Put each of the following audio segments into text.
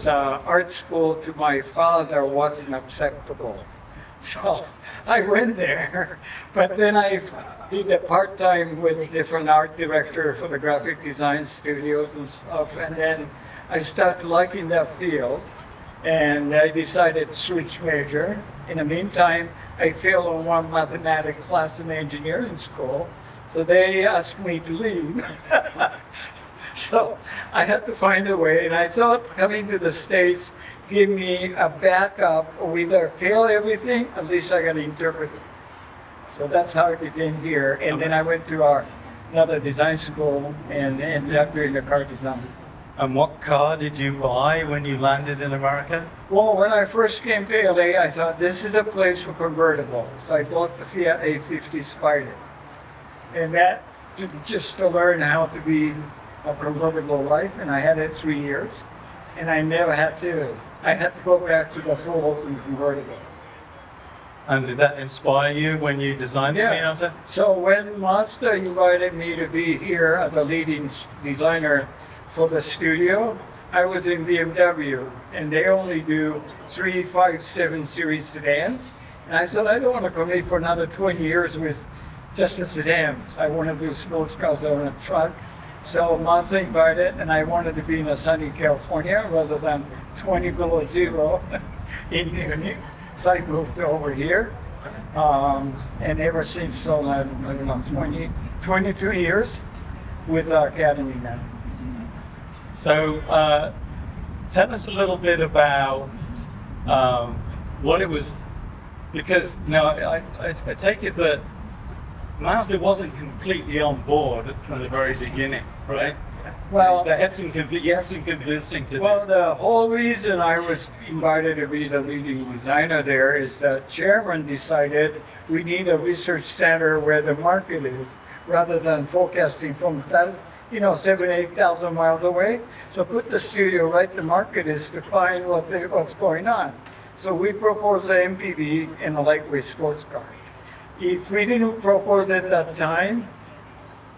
because art school to my father wasn't acceptable. So I went there, but then I did a part-time with different art director for the graphic design studios and stuff, and then I started liking that field, and I decided to switch major. In the meantime, I failed on one mathematics class in engineering school, so they asked me to leave. So I had to find a way, and I thought coming to the States give me a backup, or either fail everything, at least I got to interpret it. So that's how I became here, and then I went to another design school and ended up doing the car design. And what car did you buy when you landed in America? Well, when I first came to LA, I thought this is a place for convertibles. So I bought the Fiat 850 Spider, and that just to learn how to be a convertible life, and I had it 3 years, and I never had to. I had to go back to the full open convertible. And did that inspire you when you designed the Miata? So when Mazda invited me to be here as a leading designer for the studio, I was in BMW, and they only do 3, 5, 7 series sedans. And I said, I don't want to commit for another 20 years with just the sedans. I want to do sports cars, I want a truck. So Mazda invited, and I wanted to be in sunny California rather than 20 below zero in Munich. So I moved over here, and ever since, so I don't know, 22 years with our academy now. So tell us a little bit about what it was, because now I take it that Mazda wasn't completely on board from the very beginning, right? Well, you had some convincing to do. Well, the whole reason I was invited to be the leading designer there is that chairman decided we need a research center where the market is, rather than forecasting from 7,000, 8,000 miles away. So put the studio right the market is to find what's going on. So we proposed the MPV and a lightweight sports car. If we didn't propose at that time,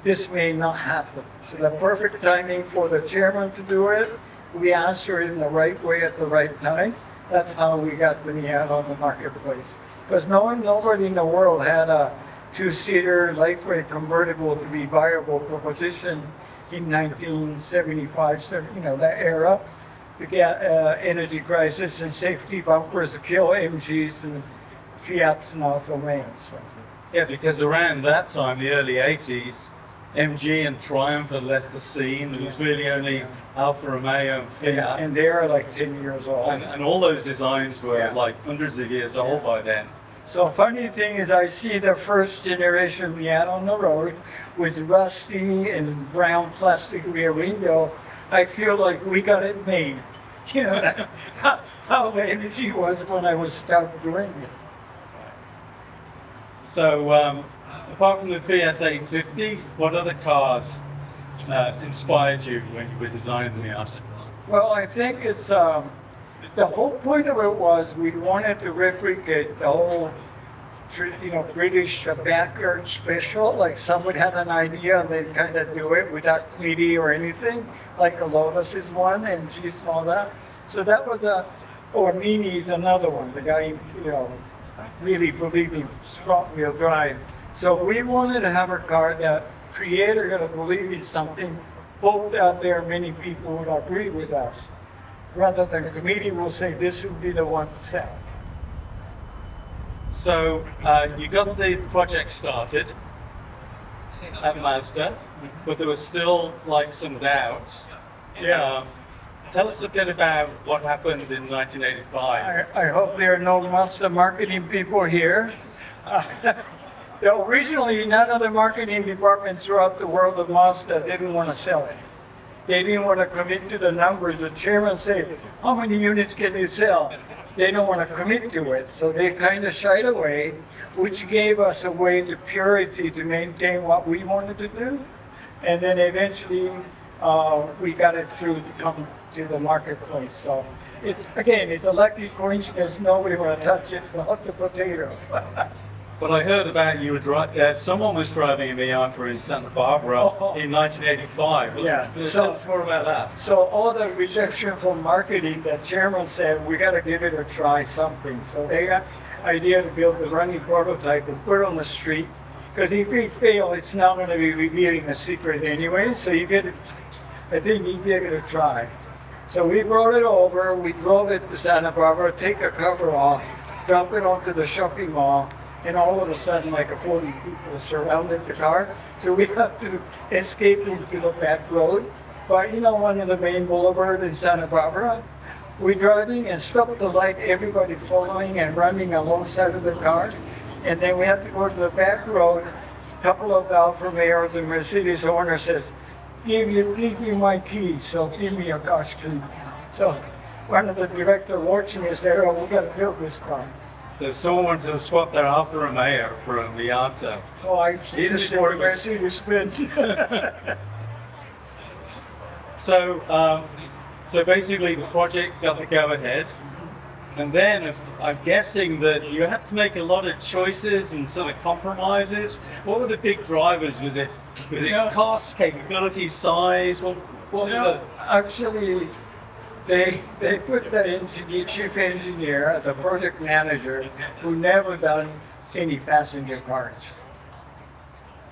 this may not happen. So the perfect timing for the chairman to do it, we answered in the right way at the right time. That's how we got the Miata on the marketplace. Because nobody in the world had a two-seater lightweight convertible to be viable proposition in 1975, that era. The energy crisis and safety bumpers kill MGs and Fiats and Alfa Romeos. Yeah, because around that time, the early 80s, MG and Triumph had left the scene. It was really only Alfa Romeo and Fiat. And they are like 10 years old. And all those designs were like hundreds of years old by then. So funny thing is I see the first generation Miata on the road with rusty and brown plastic rear window. I feel like we got it made. How the energy was when I was started doing this. So apart from the Fiat 850, what other cars inspired you when you were designing the Miata? Well, I think it's the whole point of it was we wanted to replicate the whole, British backyard special. Like someone had an idea and they kind of do it without committee or anything. Like a Lotus is one, and G's and all that. So that was or Mini is another one. The guy, really believing front wheel drive. So we wanted to have a car that creator gonna believe in something, both out there many people would agree with us, rather than committee will say this would be the one to sell. So you got the project started at Mazda, but there was still like some doubts. Yeah. Tell us a bit about what happened in 1985. I hope there are no Mazda marketing people here. Originally, none of the marketing departments throughout the world of Mazda didn't want to sell it. They didn't want to commit to the numbers. The chairman said, how many units can you sell? They don't want to commit to it. So they kind of shied away, which gave us a way to purity to maintain what we wanted to do. And then eventually, we got it through to come to the marketplace. So it's a lucky coincidence. Nobody will touch it, the potato. But I heard about you were driving. Someone was driving a Miata in Santa Barbara in 1985. Yeah. Tell us more about that. So all the rejection from marketing, the chairman said, we got to give it a try, something. So they got idea to build the running prototype and put it on the street. Because if we fail, it's not going to be revealing a secret anyway. So you get it, I think you give it a try. So we brought it over, we drove it to Santa Barbara, take the cover off, drop it onto the shopping mall, and all of a sudden, like 40 people surrounded the car. So we had to escape into the back road. But you know, one of the main boulevard in Santa Barbara, we're driving and stopped the light, everybody following and running alongside of the car. And then we had to go to the back road. A couple of the Alfa Romeos and Mercedes owner says, give me my key, so give me your car's key. So one of the director watching us there, oh, we got to build this car. So someone wanted to swap their Alfa Romeo for a Miata. Oh, I see the Mercedes Benz. So basically the project got the go-ahead. And then I'm guessing that you had to make a lot of choices and sort of compromises. What were the big drivers? Was it cost, capability, size? Actually, they put the chief engineer as a project manager who never done any passenger cars.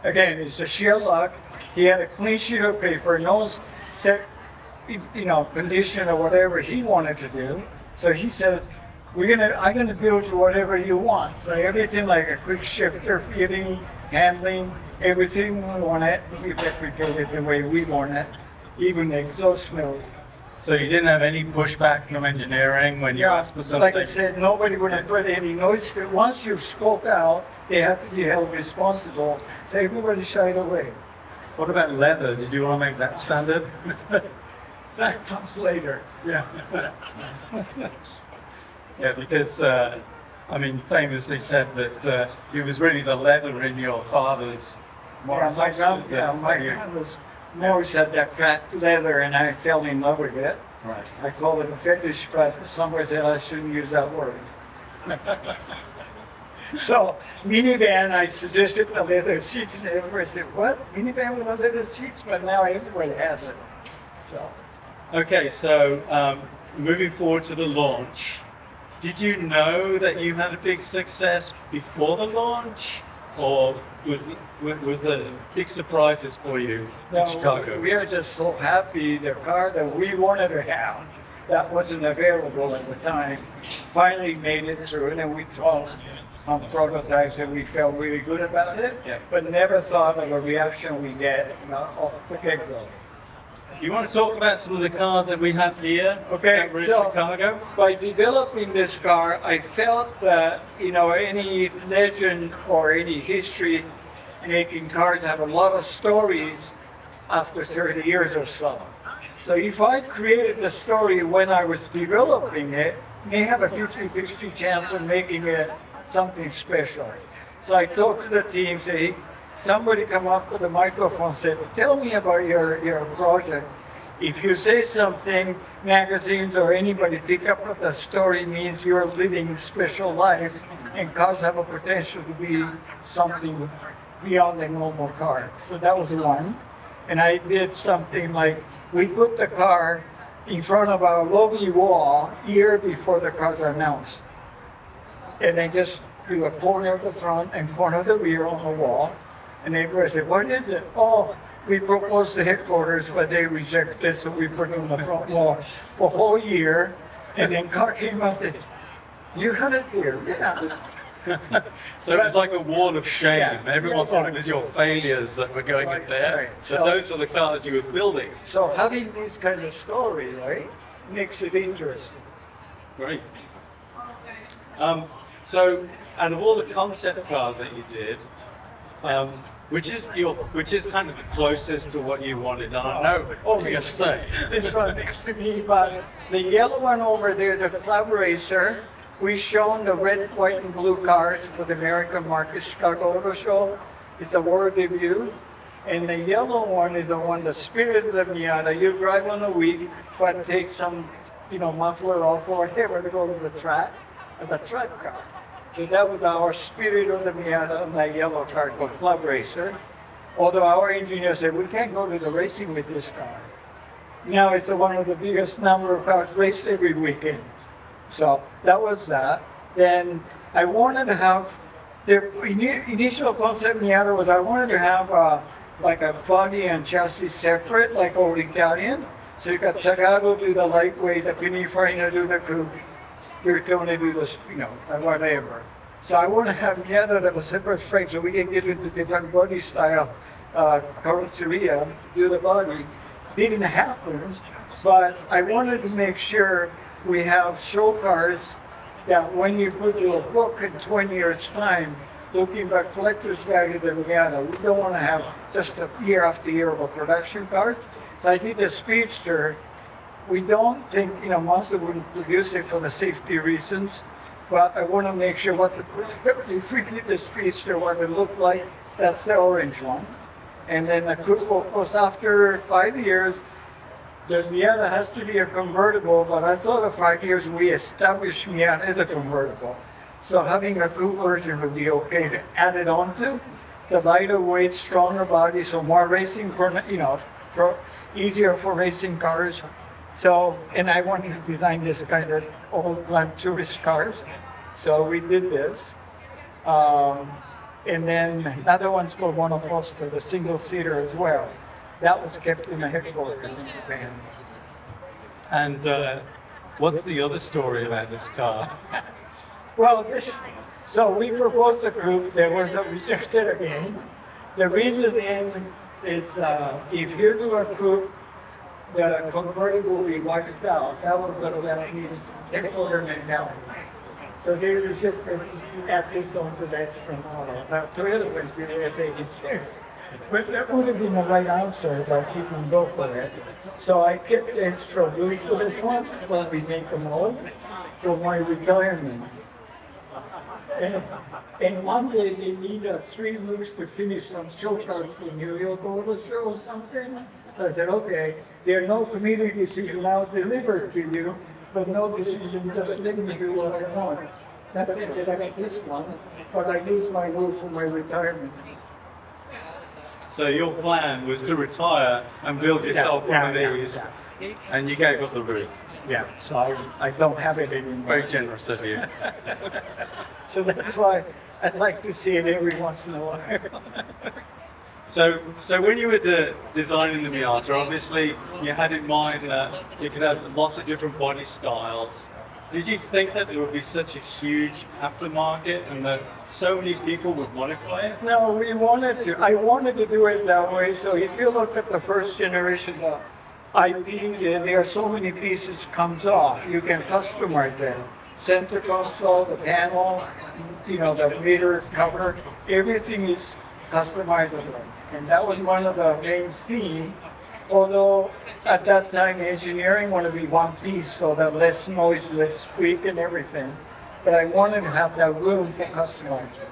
Again, it's a sheer luck. He had a clean sheet of paper, no set, condition or whatever he wanted to do. So he said, I'm gonna build you whatever you want. So everything like a quick shifter, feeding, handling, everything we want it, we replicated the way we want it, even the exhaust mode. So you didn't have any pushback from engineering when you asked for something? Like I said, nobody would have put any noise. Once you spoke out, they have to be held responsible. So everybody shied away. What about leather? Did you want to make that standard? That comes later. Yeah. Yeah, because famously said that it was really the leather in your father's motorcycle. My dad was always had that cracked leather, and I fell in love with it. Right. I call it a fetish, but somebody said I shouldn't use that word. So minivan, I suggested the leather seats, and everybody said, "What? Minivan with the leather seats?" But now everybody has it. So. Okay, so moving forward to the launch, did you know that you had a big success before the launch, or was there big surprises for you in Chicago? We are just so happy the car that we wanted to have, that wasn't available at the time, finally made it through, and then we tried on prototypes and we felt really good about it, but never thought of a reaction we get off the get-go. Do you want to talk about some of the cars that we have here in Chicago? By developing this car, I felt that, any legend or any history making cars have a lot of stories after 30 years or so. So if I created the story when I was developing it, may have a 50-50 chance of making it something special. So I talked to the team, say, somebody come up with a microphone, said, tell me about your project. If you say something, magazines or anybody pick up what the story means you're living a special life, and cars have a potential to be something beyond a normal car. So that was one. And I did something like, we put the car in front of our lobby wall year before the cars are announced. And then just do a corner of the front and corner of the rear on the wall. And everybody said, what is it? Oh, we proposed to headquarters, but they rejected, so we put it on the front wall for a whole year. And then car came out and said, you had it there, yeah. So it was like a wall of shame. Everyone thought it was your failures that were going in there. Right. So those were the cars you were building. So having this kind of story, right, makes it interesting. Great. So, out of all the concept cars that you did, which is kind of the closest to what you wanted? I don't know. Obviously, this one next to me, but the yellow one over there, the Club Racer. We've shown the red, white, and blue cars for the American market, Chicago Auto Show. It's a world debut. And the yellow one is the one, the Spirit of the Miata. You drive on a week, but take some, muffler off or whatever to go to the track as a track car. So that was our spirit of the Miata, and that yellow car called Club Racer. Although our engineer said, we can't go to the racing with this car. Now it's one of the biggest number of cars raced every weekend. So that was that. Then I wanted to have, the initial concept Miata was I wanted to have like a body and chassis separate, like old Italian. So you got Tagato do the lightweight, the Pininfarina do the coupe, Bertone do the, whatever. So I want to have Miata that was separate frame so we can get into different body style, carrozzeria, do the body. Didn't happen, but I wanted to make sure we have show cars that when you put to a book in 20 years time, looking back collector's value that we had, we don't want to have just a year after year of a production cars. So I think the Speedster, we don't think, Mazda wouldn't produce it for the safety reasons, but I want to make sure what if we did the Speedster, what it looked like, that's the orange one. And then the coupe, of course, after 5 years, the Miata has to be a convertible, but I thought of 5 years we established Miata as a convertible. So having a coupe version would be okay to add it on to. It's a lighter weight, stronger body, so more racing, easier for racing cars. So, and I wanted to design this kind of old time tourist cars. So we did this. And then another one's called Monoposto, the single seater as well. That was kept in the headquarters in Japan. And what's the other story about this car? Well, so we proposed a coupe that was rejected again. The reason is if you do a coupe, the convertible will be wiped out. That was going to let me take order mentality. So they rejected at least onto the extra model. Now Toyota went to the F86. But that would have been the right answer, but he didn't go for it. So I kept the extra room for this one when we make them all for my retirement. And one day they need 3 weeks to finish some show cars for New York Auto Show or something. So I said, okay, there are no committee decisions now delivered to you, but no decision, just let me do what I want. That's it, that I got this one, but I lose my roof for my retirement. So your plan was to retire and build yourself one of these, and you gave up the roof. Yeah, so I don't have it anymore. Very generous of you. So that's why I'd like to see it every once in a while. So when you were designing the Miata, obviously you had in mind that you could have lots of different body styles. Did you think that there would be such a huge aftermarket and that so many people would modify it? No, I wanted to do it that way. So if you look at the first generation of IP, there are so many pieces comes off. You can customize them. Center console, the panel, the mirrors, cover, everything is customizable. And that was one of the main themes. Although at that time engineering wanted to be one piece, so that less noise, less squeak and everything. But I wanted to have that room for customizing.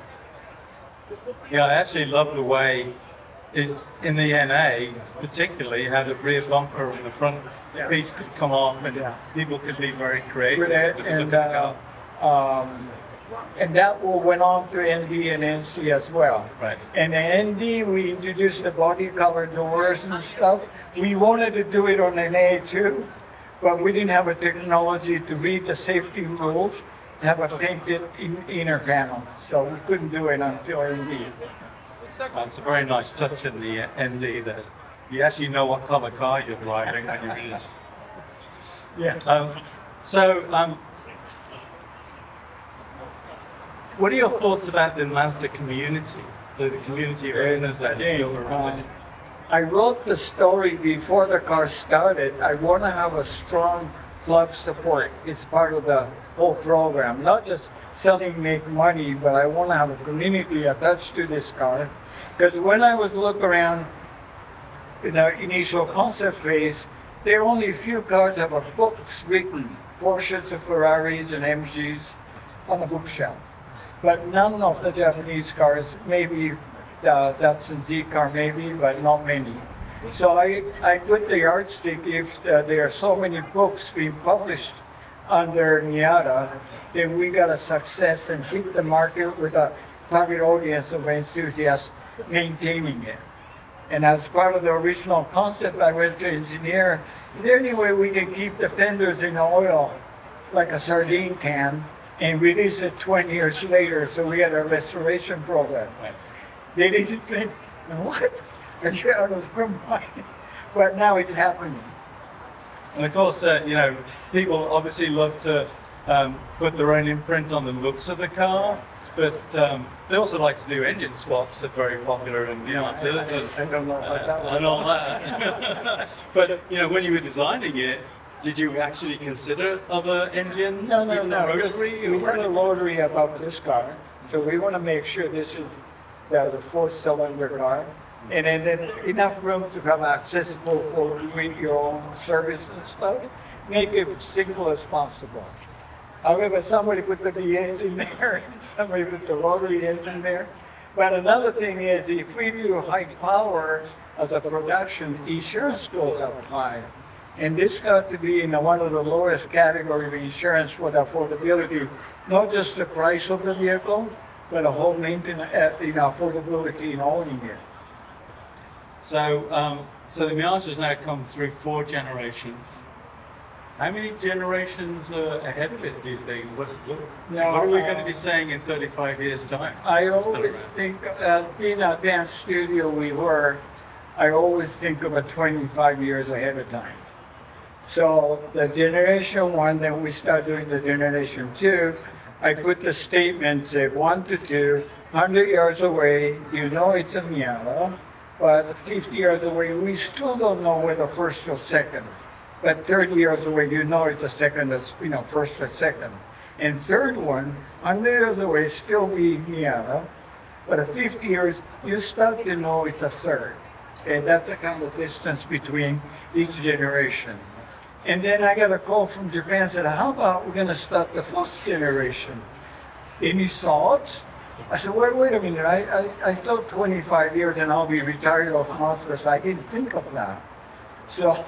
Yeah, I actually love the way in the NA, particularly, how the rear bumper and the front piece could come off and people could be very creative. With it, and that went on to ND and NC as well. Right. And ND, we introduced the body color doors and stuff. We wanted to do it on an A too, but we didn't have a technology to read the safety rules, to have a painted inner panel. So we couldn't do it until ND. It's a very nice touch in the ND that you actually know what color car you're driving when you're in it. Yeah. What are your thoughts about the Mazda community, the community of owners that is built around it? I wrote the story before the car started. I want to have a strong club support. It's part of the whole program, not just selling, make money, but I want to have a community attached to this car. Because when I was looking around in the initial concept phase, there are only a few cars that have books written, Porsches and Ferraris and MGs on the bookshelf. But none of the Japanese cars, maybe the Datsun Z car maybe, but not many. So I put the yardstick if there are so many books being published under Miata, then we got a success and hit the market with a target audience of enthusiasts maintaining it. And as part of the original concept, I went to engineer, is there any way we can keep the fenders in oil like a sardine can and release it 20 years later? So we had a restoration program. They didn't think, what? Are you out of your mind? But now it's happening. And of course, people obviously love to put their own imprint on the looks of the car, but they also like to do engine swaps. They're very popular in Miatas I don't know about that one. and all that. But when you were designing it, did you actually consider other engines? No. Rotary? We had a rotary about this car, so we want to make sure this is the four-cylinder car. And then enough room to have accessible for doing your own service and stuff. Make it simple as possible. However, somebody put the V8 in there, somebody put the rotary engine there. But another thing is, if we do high power as a production, insurance goes up high. And this got to be in one of the lowest category of insurance for the affordability, not just the price of the vehicle, but the whole maintenance, affordability in owning it. So the Miata has now come through 4 generations. How many generations ahead of it, do you think? What are we going to be saying in 35 years' time? I always think, being a dance studio I always think about 25 years ahead of time. So the generation 1, then we start doing the generation 2. I put the statement, say 1 to 2, 100 years away, it's a Miata. But 50 years away, we still don't know whether first or second. But 30 years away, it's a second, that's, first or second. And third one, 100 years away, still be Miata. But at 50 years, you start to know it's a third. Okay, that's the kind of distance between each generation. And then I got a call from Japan, said, how about we're gonna start the 4th generation? Any thoughts? I said, wait a minute, I thought 25 years and I'll be retired off Mazda, so I didn't think of that. So,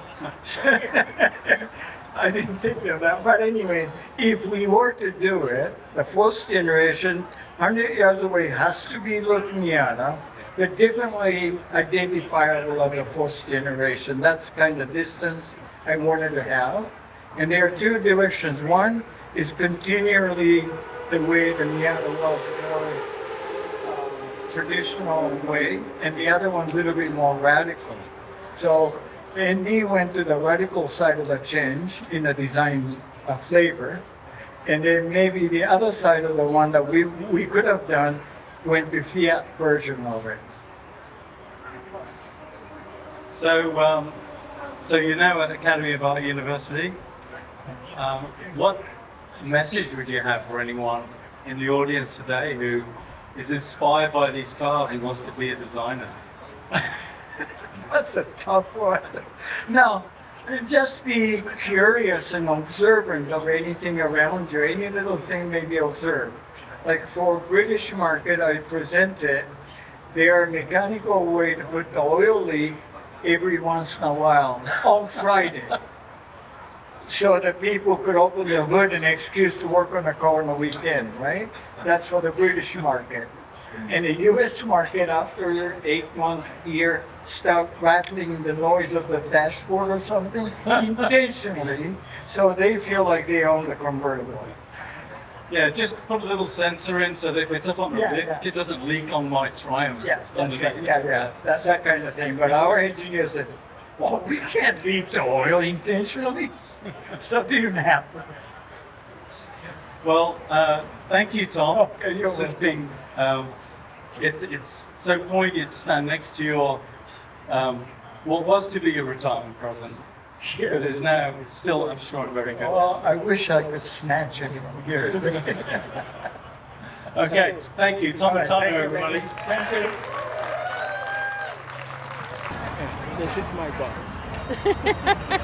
I didn't think of that. But anyway, if we were to do it, the 4th generation, 100 years away, has to be like Miata, but differently identifiable of the 4th generation. That's kind of distance I wanted to have. And there are 2 directions. One is continually the way the Miata was more traditional way, and the other one a little bit more radical. So Andy went to the radical side of the change in the design flavor, and then maybe the other side of the one that we could have done went to Fiat version of it. So you're now at Academy of Art University. What message would you have for anyone in the audience today who is inspired by these cars and wants to be a designer? That's a tough one. No, just be curious and observant of anything around you. Any little thing may be observed. Like for British market, I presented their mechanical way to put the oil leak every once in a while on Friday, so that people could open the hood and excuse to work on the car on the weekend, right? That's for the British market. And the US market, after 8 months, year, start rattling the noise of the dashboard or something, intentionally, so they feel like they own the convertible. Yeah, just put a little sensor in so that if it's up on the lift, it doesn't leak on my Triumph. Yeah, that's right. Yeah. That kind of thing. But our engineer said, well, we can't leak the oil intentionally. So it didn't happen. Well, thank you, Tom. Okay, this has been, it's so poignant to stand next to your, what was to be your retirement present. Here it is now, still, I'm sure, very good. Well, I wish I could snatch it from here. Okay, thank you. Tom Right, Matano, everybody. Thank you. This is my boss.